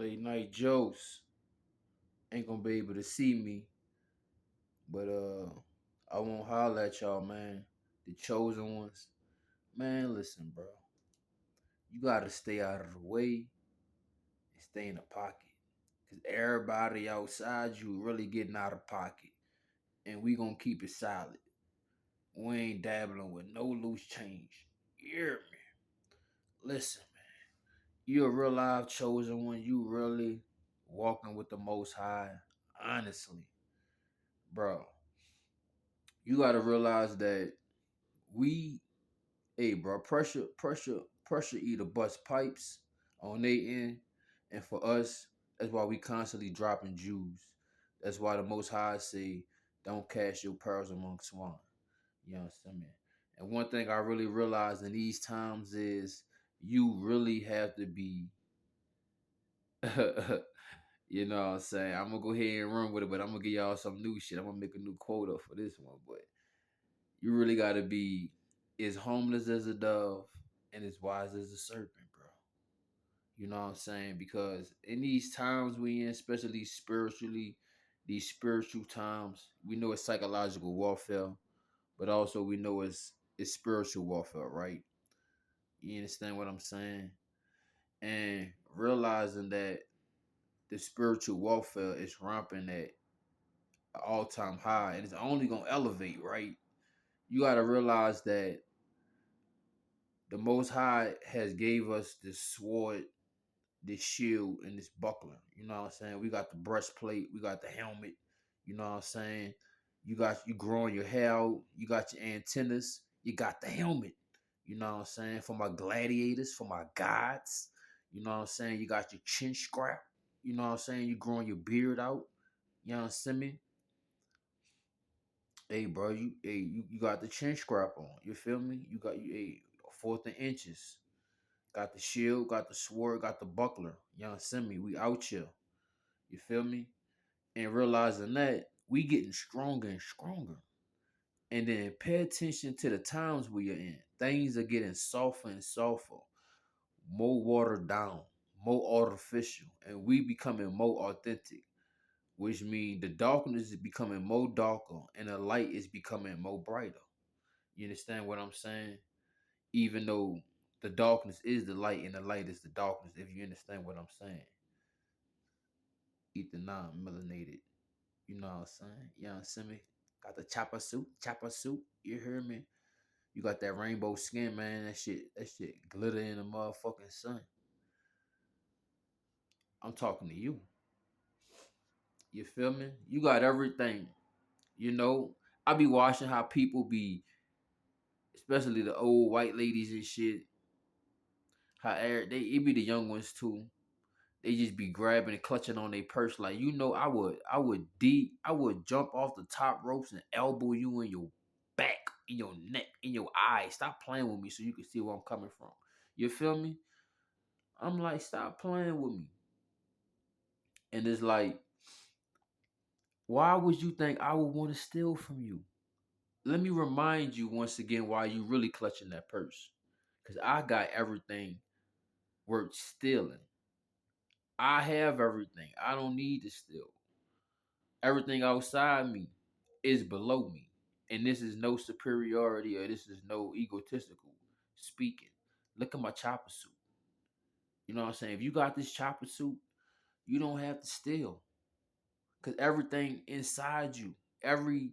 Late night jokes ain't gonna be able to see me, but I won't holler at y'all, man. The chosen ones, man. Listen, bro, you gotta stay out of the way and stay in the pocket, cause everybody outside you really getting out of pocket, and we gonna keep it solid. We ain't dabbling with no loose change. You hear me? Listen, you a real live chosen one. You really walking with the Most High. Honestly, bro, you gotta realize that we, hey, bro, pressure either bust pipes on their end, and for us, that's why we constantly dropping Jews. That's why the Most High say, "Don't cast your pearls among swine." You understand me? And one thing I really realized in these times is you really have to be you know what I'm saying? I'm gonna go ahead and run with it, but I'm gonna give y'all some new shit. I'm gonna make a new quote up for this one, but you really gotta be as harmless as a dove and as wise as a serpent, bro. You know what I'm saying? Because in these times we in, especially spiritually, these spiritual times, we know it's psychological warfare, but also we know it's spiritual warfare, right? You understand what I'm saying? And realizing that the spiritual warfare is rampant at an all-time high and it's only gonna elevate, right? You gotta realize that the Most High has gave us this sword, this shield, and this buckler. You know what I'm saying? We got the breastplate, we got the helmet. You know what I'm saying? You growing your hair out, you got your antennas, you got the helmet. You know what I'm saying? For my gladiators, for my gods. You know what I'm saying? You got your chin strap. You know what I'm saying? You growing your beard out. You know what I'm saying? Hey, bro, you got the chin strap on. You feel me? You got you a fourth of inches. Got the shield, got the sword, got the buckler. You understand me? We out here. You feel me? And realizing that we getting stronger and stronger. And then pay attention to the times we are in. Things are getting softer and softer, more watered down, more artificial, and we becoming more authentic. Which means the darkness is becoming more darker and the light is becoming more brighter. You understand what I'm saying? Even though the darkness is the light and the light is the darkness, if you understand what I'm saying. Ether non-melanated. You know what I'm saying? You know what I'm saying? Got the chopper suit. You hear me? You got that rainbow skin, man. That shit glitter in the motherfucking sun. I'm talking to you. You feel me? You got everything. You know, I be watching how people be, especially the old white ladies and shit. How it be the young ones too. They just be grabbing and clutching on their purse like, I would jump off the top ropes and elbow you in your back, in your neck, in your eyes. Stop playing with me so you can see where I'm coming from. You feel me? I'm like, stop playing with me. And it's like, why would you think I would want to steal from you? Let me remind you once again why you really clutching that purse. Cause I got everything worth stealing. I have everything. I don't need to steal. Everything outside me is below me. And this is no superiority or this is no egotistical speaking. Look at my chopper suit. You know what I'm saying? If you got this chopper suit, you don't have to steal. Because everything inside you, every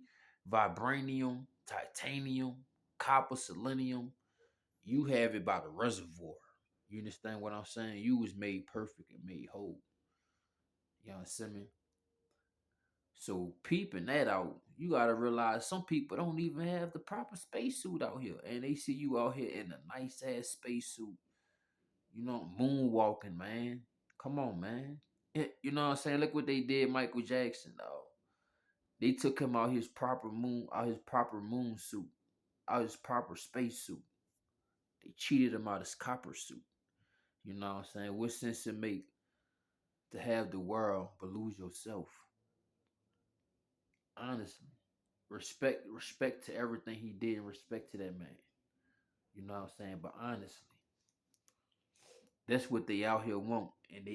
vibranium, titanium, copper, selenium, you have it by the reservoir. You understand what I'm saying? You was made perfect and made whole. You understand me? So peeping that out, you gotta realize some people don't even have the proper spacesuit out here, and they see you out here in a nice ass spacesuit. You know, moonwalking, man. Come on, man. You know what I'm saying? Look what they did, Michael Jackson, dog. They took him out his proper moon suit, out his proper spacesuit. They cheated him out his copper suit. You know what I'm saying? What sense it make to have the world but lose yourself? Honestly. Respect to everything he did and respect to that man. You know what I'm saying? But honestly, that's what they out here want. And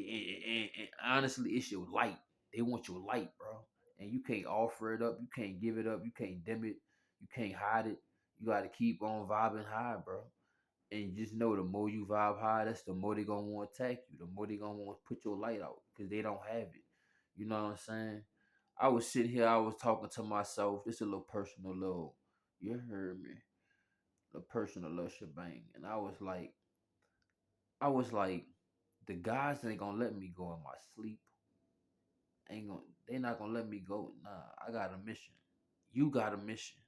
honestly, it's your light. They want your light, bro. And you can't offer it up. You can't give it up. You can't dim it. You can't hide it. You got to keep on vibing high, bro. And just know the more you vibe high, that's the more they gonna want to attack you. The more they gonna want to put your light out because they don't have it. You know what I'm saying? I was sitting here, I was talking to myself. This is a little personal, little, you heard me, a personal little shebang. And I was like, the guys ain't gonna let me go in my sleep. Ain't gonna, they not gonna let me go. Nah, I got a mission. You got a mission.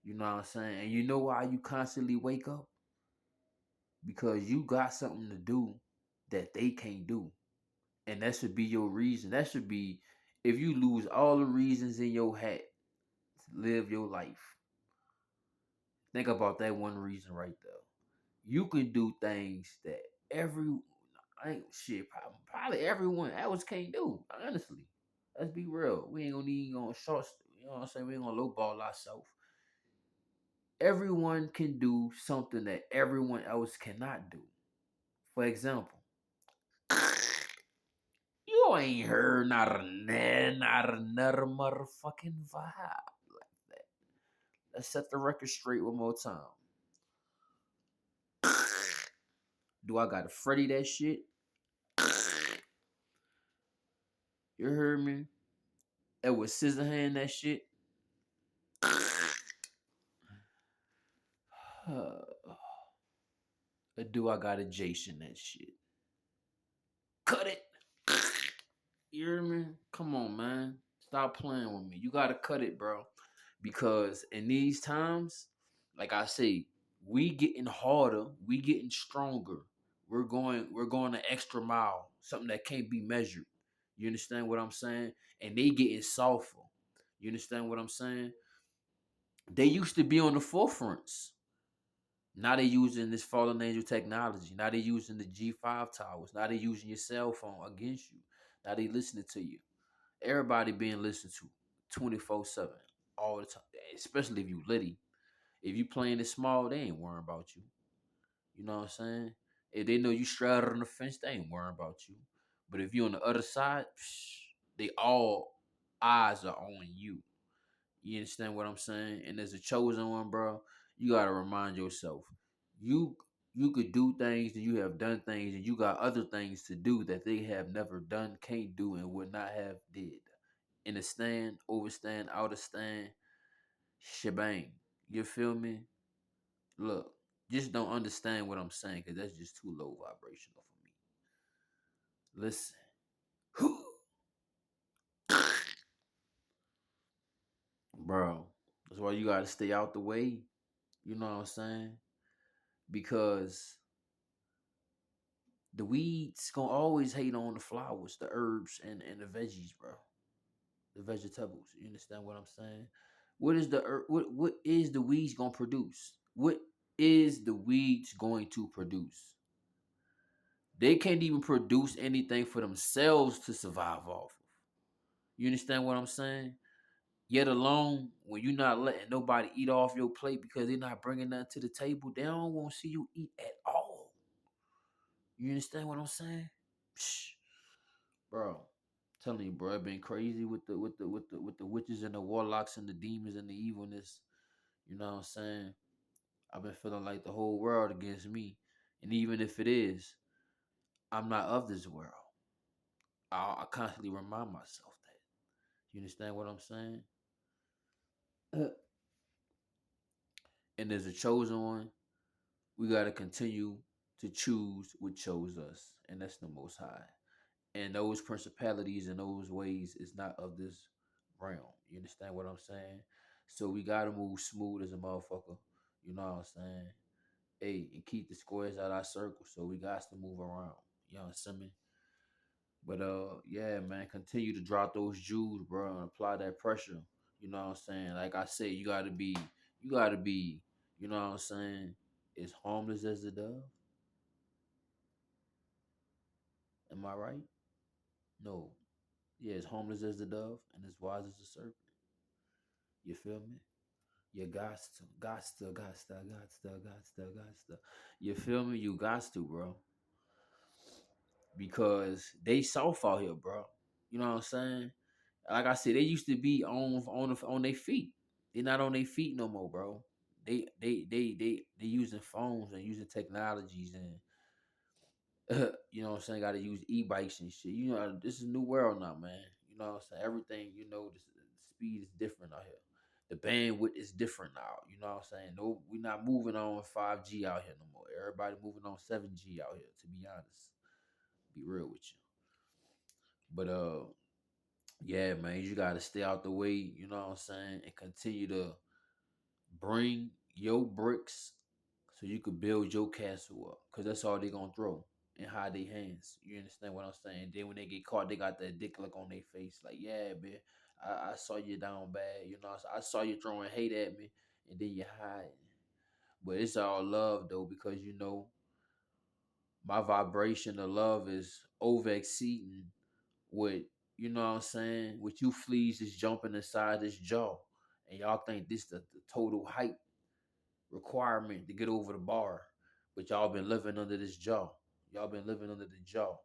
You know what I'm saying? And you know why you constantly wake up? Because you got something to do that they can't do. And that should be your reason. That should be, if you lose all the reasons in your hat to live your life, think about that one reason right there. You can do things that I ain't shit, probably everyone else can't do. Honestly, let's be real. We ain't gonna need on short. You know what I'm saying? We ain't gonna lowball ourselves. Everyone can do something that everyone else cannot do. For example, you ain't heard not another motherfucking vibe like that. Let's set the record straight one more time. Do I gotta Freddy that shit? You heard me? That was scissor hand that shit. Or do I gotta Jason that shit? Cut it. You hear me? Come on, man. Stop playing with me. You gotta cut it, bro. Because in these times, like I say, we getting harder, we getting stronger. We're going an extra mile, something that can't be measured. You understand what I'm saying? And they getting softer. You understand what I'm saying? They used to be on the forefronts. Now they using this fallen angel technology. Now they using the G5 towers. Now they using your cell phone against you. Now they listening to you. Everybody being listened to 24/7 all the time. Especially if you litty. If you playing it small, they ain't worrying about you. You know what I'm saying? If they know you straddle on the fence, they ain't worrying about you. But if you on the other side, they all eyes are on you. You understand what I'm saying? And as a chosen one, bro, you gotta remind yourself, you you could do things and you have done things and you got other things to do that they have never done, can't do, and would not have did. In a stand, overstand, out of stand, shebang. You feel me? Look, just don't understand what I'm saying because that's just too low vibrational for me. Listen. Bro, that's why you gotta stay out the way. You know what I'm saying? Because the weeds gonna always hate on the flowers, the herbs, and the veggies, bro. The vegetables. You understand what I'm saying? What is what is the weeds gonna produce? What is the weeds going to produce? They can't even produce anything for themselves to survive off of. You understand what I'm saying? Yet alone, when you're not letting nobody eat off your plate because they're not bringing nothing to the table, they don't want to see you eat at all. You understand what I'm saying? Psh, bro, telling you, bro, it been crazy with the witches and the warlocks and the demons and the evilness. You know what I'm saying? I've been feeling like the whole world against me, and even if it is, I'm not of this world. I constantly remind myself that. You understand what I'm saying? And as a chosen one, we gotta continue to choose what chose us, and that's the Most High. And those principalities and those ways is not of this realm. You understand what I'm saying? So we gotta move smooth as a motherfucker. You know what I'm saying? Hey, and keep the squares out our circle. So we got to move around. You know what I'm saying? But yeah, man, continue to drop those jewels, bro, and apply that pressure. You know what I'm saying? Like I said, you gotta be, you know what I'm saying, as harmless as the dove. Am I right? No. Yeah, as harmless as the dove and as wise as the serpent. You feel me? You got to. You feel me? You got to, bro. because they soft out here, bro. You know what I'm saying? Like I said, they used to be on their feet. They're not on their feet no more, bro. They using phones and using technologies and you know what I'm saying, gotta use e-bikes and shit. You know, this is a new world now, man. You know what I'm saying? Everything, the speed is different out here. The bandwidth is different now. You know what I'm saying? No, we're not moving on 5G out here no more. Everybody moving on 7G out here, to be honest. Be real with you. But yeah, man, you gotta stay out the way, you know what I'm saying, and continue to bring your bricks so you could build your castle up. Cause that's all they gonna throw and hide their hands. You understand what I'm saying? Then when they get caught, they got that dick look on their face, like, yeah, man, I saw you down bad. You know, I saw you throwing hate at me, and then you hide. But it's all love though, because you know my vibration of love is over exceeding what, you know what I'm saying, with you fleas is jumping inside this jaw. And y'all think this the total height requirement to get over the bar. But y'all been living under this jaw. Y'all been living under the jaw.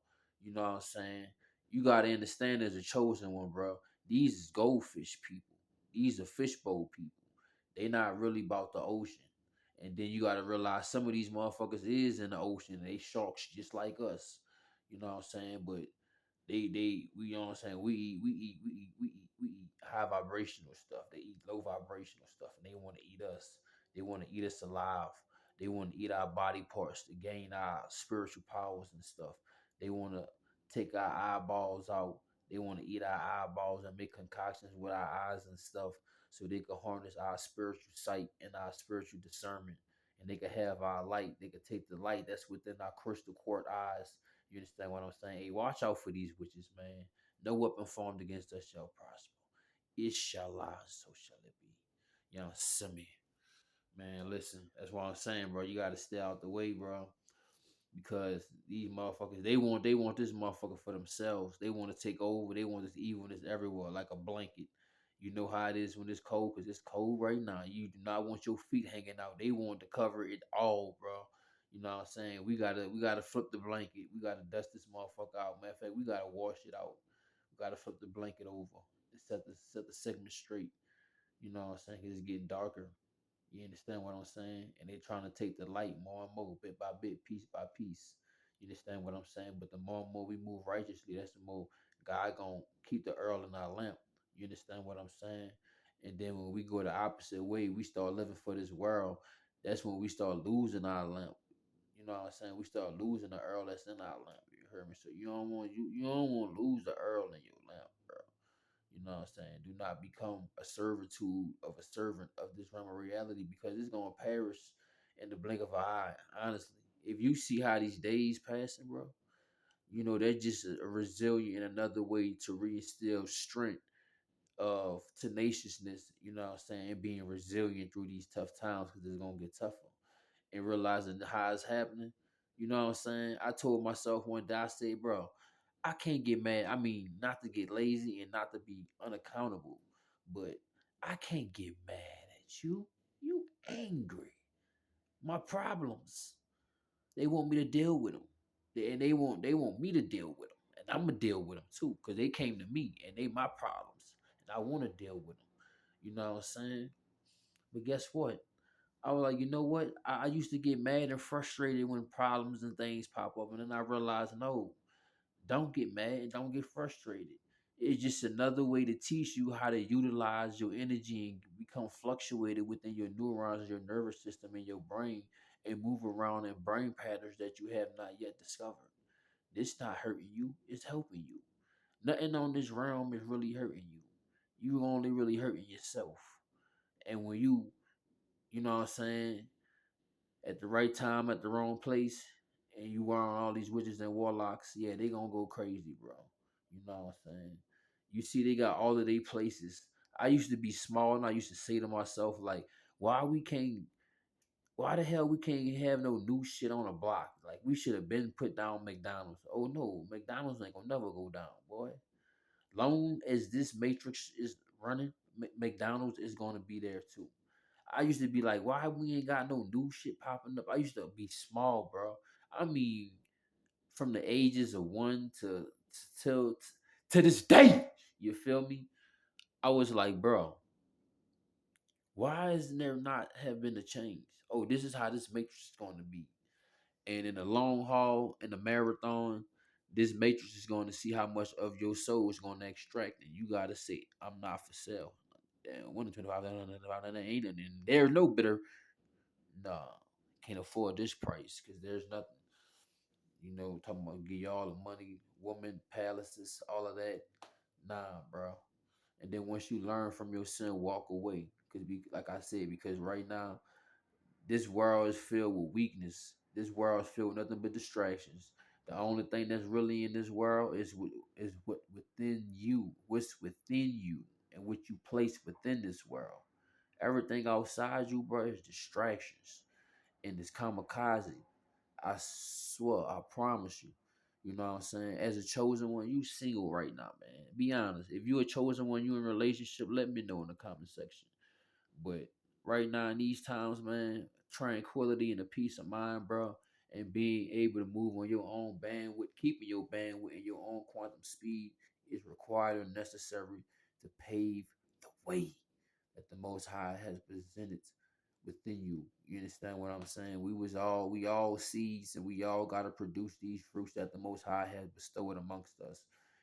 You know what I'm saying? You gotta understand as a chosen one, bro. These is goldfish people. These are fishbowl people. They not really about the ocean. And then you gotta realize some of these motherfuckers is in the ocean. They sharks just like us. You know what I'm saying? But we, you know what I'm saying, we eat high vibrational stuff. They eat low vibrational stuff, and they want to eat us. They want to eat us alive. They want to eat our body parts to gain our spiritual powers and stuff. They want to take our eyeballs out. They want to eat our eyeballs and make concoctions with our eyes and stuff, so they can harness our spiritual sight and our spiritual discernment, and they can have our light. They can take the light that's within our crystal quartz eyes. You understand what I'm saying? Hey, watch out for these witches, man. No weapon formed against us shall prosper. Inshallah, so shall it be. You know, semi. Man, listen, that's what I'm saying, bro. You gotta stay out the way, bro. Because these motherfuckers, they want this motherfucker for themselves. They want to take over. They want this evilness everywhere, like a blanket. You know how it is when it's cold, because it's cold right now. You do not want your feet hanging out. They want to cover it all, bro. You know what I'm saying? We gotta flip the blanket. We gotta dust this motherfucker out. Matter of fact, we gotta wash it out. We gotta flip the blanket over and set the segment straight. You know what I'm saying? 'Cause it's getting darker. You understand what I'm saying? And they're trying to take the light more and more, bit by bit, piece by piece. You understand what I'm saying? But the more and more we move righteously, that's the more God gonna keep the oil in our lamp. You understand what I'm saying? And then when we go the opposite way, we start living for this world. That's when we start losing our lamp. You know what I'm saying? We start losing the oil that's in our lamp. You heard me? So you don't want to lose the oil in your lamp, bro. You know what I'm saying? Do not become a servitude of a servant of this realm of reality, because it's gonna perish in the blink of an eye. Honestly, if you see how these days passing, bro, you know they're just a resilient and another way to reinstill strength of tenaciousness. You know what I'm saying? And being resilient through these tough times, because it's gonna get tougher. And realizing how it's happening. You know what I'm saying? I told myself one day, I said, bro, I can't get mad. I mean, not to get lazy and not to be unaccountable, but I can't get mad at you. You angry. My problems. They want me to deal with them. And they want me to deal with them. And I'm gonna deal with them too, because they came to me and they my problems. And I want to deal with them. You know what I'm saying? But guess what? I was like, you know what? I used to get mad and frustrated when problems and things pop up. And then I realized, no, don't get mad and don't get frustrated. It's just another way to teach you how to utilize your energy and become fluctuated within your neurons, your nervous system, and your brain, and move around in brain patterns that you have not yet discovered. This not hurting you, it's helping you. Nothing on this realm is really hurting you. You only really hurting yourself. And when you know what I'm saying, at the right time, at the wrong place, and you around all these witches and warlocks, yeah, they gonna go crazy, bro. You know what I'm saying? You see, they got all of their places. I used to be small, and I used to say to myself, like, why the hell we can't have no new shit on the block? Like, we should have been put down McDonald's. Oh no, McDonald's ain't gonna never go down, boy. Long as this matrix is running, McDonald's is gonna be there too. I used to be like, why we ain't got no new shit popping up? I used to be small, bro. I mean, from the ages of 1 to till to this day. You feel me? I was like, bro, why isn't there not have been a change? Oh, this is how this matrix is going to be. And in the long haul, in the marathon, this matrix is going to see how much of your soul is going to extract. And you got to say, I'm not for sale. Damn, 1 to 25, that ain't nothing. There's no better. Nah, can't afford this price because there's nothing. Talking about give you all the money, woman, palaces, all of that. Nah, bro. And then once you learn from your sin, walk away. Because, like I said, because right now, this world is filled with weakness. This world is filled with nothing but distractions. The only thing that's really in this world is what within you, what's within you, and what you place within this world. Everything outside you, bro, is distractions and it's kamikaze. I swear, I promise you. You know what I'm saying? As a chosen one, you single right now, man. Be honest. If you a chosen one, you in a relationship, let me know in the comment section. But right now in these times, man, tranquility and a peace of mind, bro, and being able to move on your own bandwidth, keeping your bandwidth and your own quantum speed is required and necessary to pave the way that the Most High has presented within you. You understand what I'm saying? We all seeds, and we all gotta produce these fruits that the Most High has bestowed amongst us.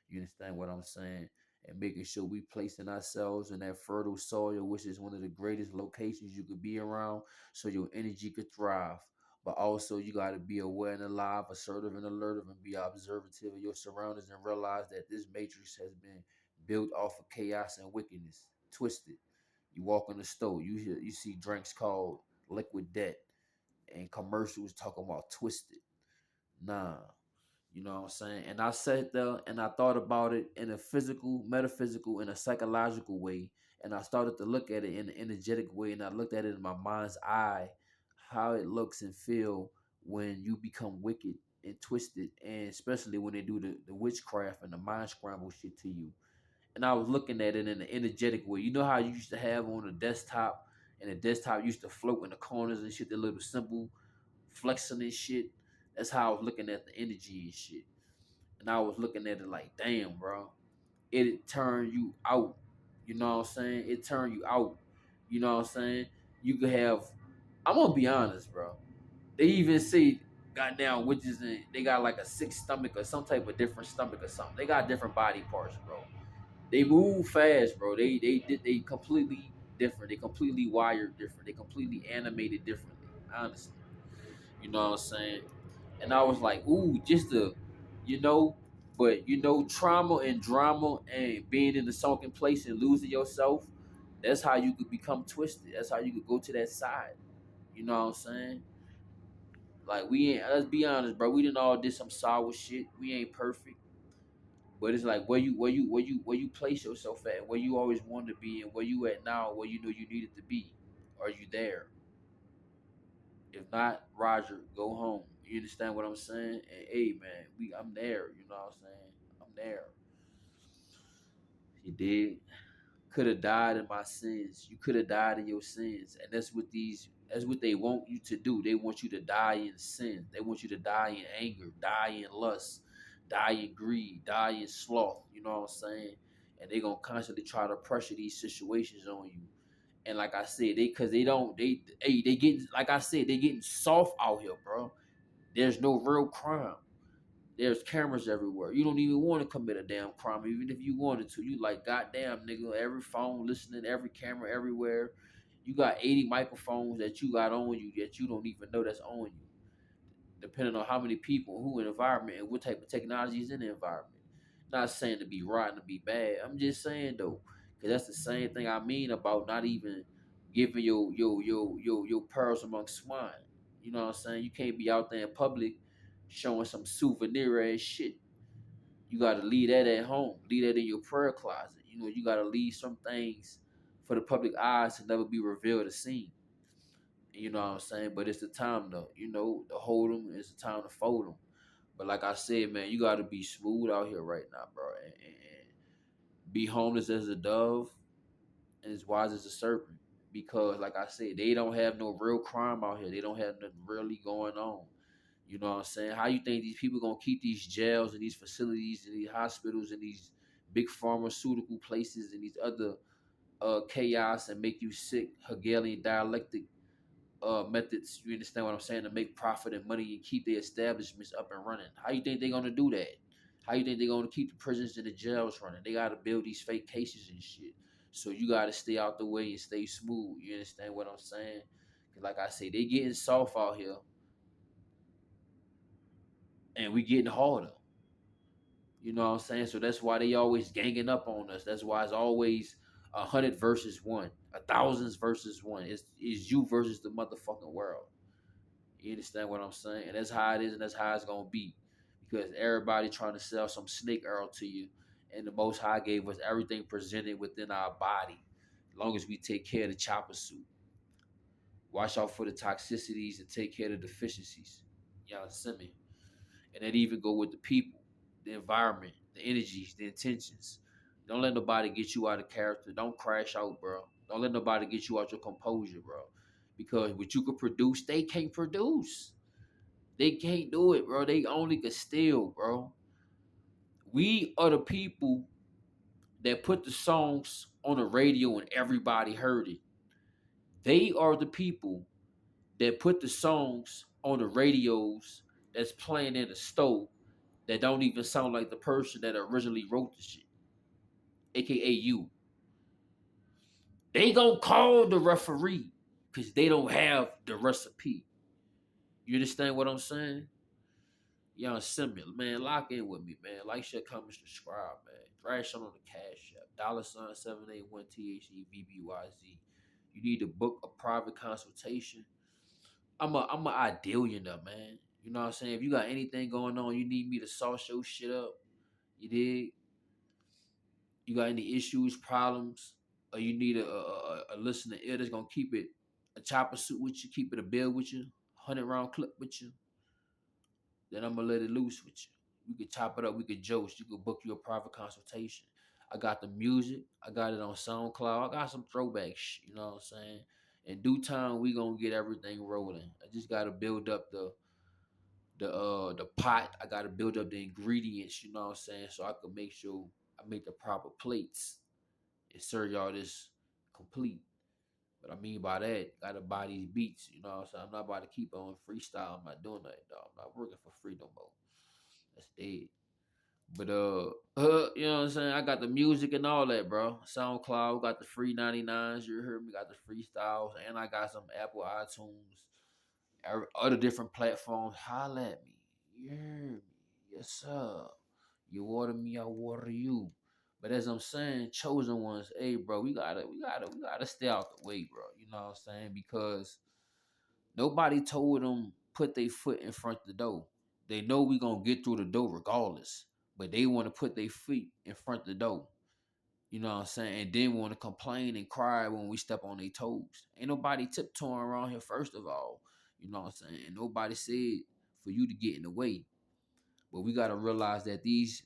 You understand what I'm saying? And making sure we placing ourselves in that fertile soil, which is one of the greatest locations you could be around, so your energy could thrive. But also, you got to be aware and alive, assertive and alert, and be observative of your surroundings and realize that this matrix has been built off of chaos and wickedness, twisted. You walk in the store, you see drinks called liquid debt and commercials talking about twisted. Nah, you know what I'm saying? And I sat there and I thought about it in a physical, metaphysical, and a psychological way. And I started to look at it in an energetic way. And I looked at it in my mind's eye, how it looks and feel when you become wicked and twisted. And especially when they do the witchcraft and the mind scramble shit to you. And I was looking at it in an energetic way. You know how you used to have on a desktop, and the desktop used to float in the corners and shit, the little symbol flexing and shit. That's how I was looking at the energy and shit. And I was looking at it like, damn, bro, it turned you out. You know what I'm saying? It turned you out. You know what I'm saying? You could have. I'm gonna be honest, bro. They even say, goddamn witches, and they got like a sixth stomach or some type of different stomach or something. They got different body parts, bro. They move fast, bro. They completely different. They completely wired different. They completely animated differently. Honestly, you know what I'm saying? And I was like, ooh, just the, you know, but trauma and drama and being in the sunken place and losing yourself. That's how you could become twisted. That's how you could go to that side. You know what I'm saying? Like we ain't. Let's be honest, bro. We didn't all did some sour shit. We ain't perfect. But it's like where you place yourself at, where you always wanted to be, and where you at now, where you know you needed to be. Are you there? If not, Roger, go home. You understand what I'm saying? And hey, man, I'm there. You know what I'm saying? I'm there. You did. Could have died in my sins. You could have died in your sins, and that's what these. That's what they want you to do. They want you to die in sin. They want you to die in anger, die in lust, die in greed, die in sloth. You know what I'm saying? And they gonna constantly try to pressure these situations on you. And like I said, they getting, like I said, they getting soft out here, bro. There's no real crime. There's cameras everywhere. You don't even want to commit a damn crime, even if you wanted to. You like, goddamn, nigga, every phone listening, every camera everywhere. You got 80 microphones that you got on you that you don't even know that's on you, depending on how many people, who in the environment, and what type of technology is in the environment. Not saying to be rotten, to be bad. I'm just saying though, because that's the same thing I mean about not even giving your pearls among swine. You know what I'm saying? You can't be out there in public showing some souvenir ass shit. You gotta leave that at home. Leave that in your prayer closet. You gotta leave some things for the public eyes to never be revealed or seen. You know what I'm saying? But it's the time though. To hold them. It's the time to fold them. But like I said, man, you gotta be smooth out here right now, bro, and be homeless as a dove and as wise as a serpent. Because, like I said, they don't have no real crime out here. They don't have nothing really going on. You know what I'm saying? How you think these people gonna keep these jails and these facilities and these hospitals and these big pharmaceutical places and these other chaos and make you sick Hegelian dialectic methods, you understand what I'm saying, to make profit and money and keep their establishments up and running? How you think they're gonna do that? How you think they're gonna keep the prisons and the jails running? They gotta build these fake cases and shit. So you gotta stay out the way and stay smooth. You understand what I'm saying? 'Cause like I say, they getting soft out here and we getting harder. You know what I'm saying? So that's why they always ganging up on us. That's why it's always 100 versus one, 1,000 versus one. It's you versus the motherfucking world. You understand what I'm saying? And that's how it is, and that's how it's gonna be, because everybody trying to sell some snake oil to you, and the Most High gave us everything presented within our body, as long as we take care of the chopper suit, watch out for the toxicities, and take care of the deficiencies. Y'all see me? And that even go with the people, the environment, the energies, the intentions. Don't let nobody get you out of character. Don't crash out, bro. Don't let nobody get you out your composure, bro. Because what you could produce, they can't produce. They can't do it, bro. They only can steal, bro. We are the people that put the songs on the radio and everybody heard it. They are the people that put the songs on the radios that's playing in the stove that don't even sound like the person that originally wrote the shit, aka you. They gonna call the referee because they don't have the recipe. You understand what I'm saying? Y'all similar, man. Lock in with me, man. Like, share, comment, subscribe, man. Thrash on the Cash App. $781THEVBYZ. You need to book a private consultation. I'm a ideal, you know, man. You know what I'm saying? If you got anything going on, you need me to sauce your shit up. You dig? You got any issues, problems, or you need a listener ear that's gonna keep it a chopper suit with you, keep it a bill with you, 100 round clip with you, then I'm gonna let it loose with you. We could chop it up, we could joke, you could book you a private consultation. I got the music, I got it on SoundCloud, I got some throwback shit, you know what I'm saying? In due time, we gonna get everything rolling. I just gotta build up the pot. I gotta build up the ingredients, you know what I'm saying, so I can make sure I make the proper plates and serve y'all this complete. What I mean by that, gotta buy these beats, you know what I'm saying? I'm not about to keep on freestyle. I'm not doing that, dog. I'm not working for free no more. That's dead. But you know what I'm saying? I got the music and all that, bro. SoundCloud, got the free 99s, you heard me, got the freestyles, and I got some Apple iTunes, other different platforms. Holla at me. You heard me. Yes, sir. You water me, I water you. But as I'm saying, chosen ones, hey bro, we gotta stay out the way, bro. You know what I'm saying? Because nobody told them put their foot in front of the door. They know we gonna get through the door regardless. But they want to put their feet in front of the door. You know what I'm saying? And then want to complain and cry when we step on their toes. Ain't nobody tiptoeing around here, first of all. You know what I'm saying? And nobody said for you to get in the way. But we gotta realize that these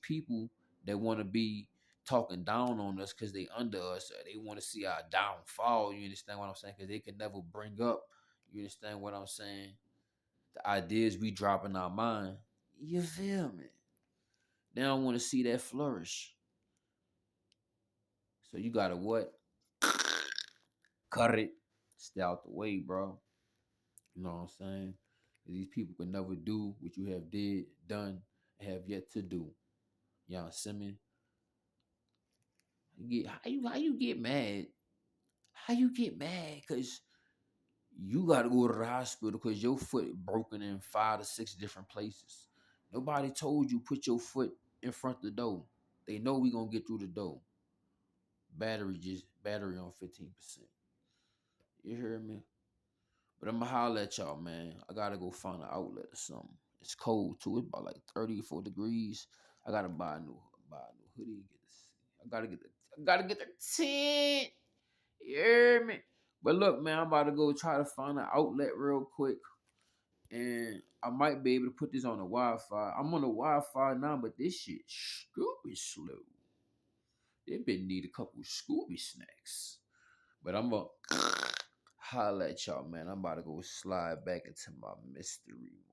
people that want to be talking down on us because they under us, or they want to see our downfall. You understand what I'm saying? Because they can never bring up. You understand what I'm saying? The ideas we drop in our mind. You feel me? They don't want to see that flourish. So you gotta what? Cut it. Stay out the way, bro. You know what I'm saying? These people can never do what you have done, and have yet to do. Y'all see me? How you get mad? How you get mad? Cause you gotta go to the hospital because your foot broken in 5 to 6 different places. Nobody told you put your foot in front of the door. They know we gonna get through the door. Battery on 15%. You hear me? But I'ma holler at y'all, man. I gotta go find an outlet or something. It's cold too. It's about like 34 degrees. I gotta buy a new hoodie and get this. I gotta get the tent. You hear me? But look, man, I'm about to go try to find an outlet real quick. And I might be able to put this on the Wi-Fi. I'm on the Wi-Fi now, but this shit Scooby slow. They been need a couple Scooby snacks. But I'm gonna holla at y'all, man. I'm about to go slide back into my mystery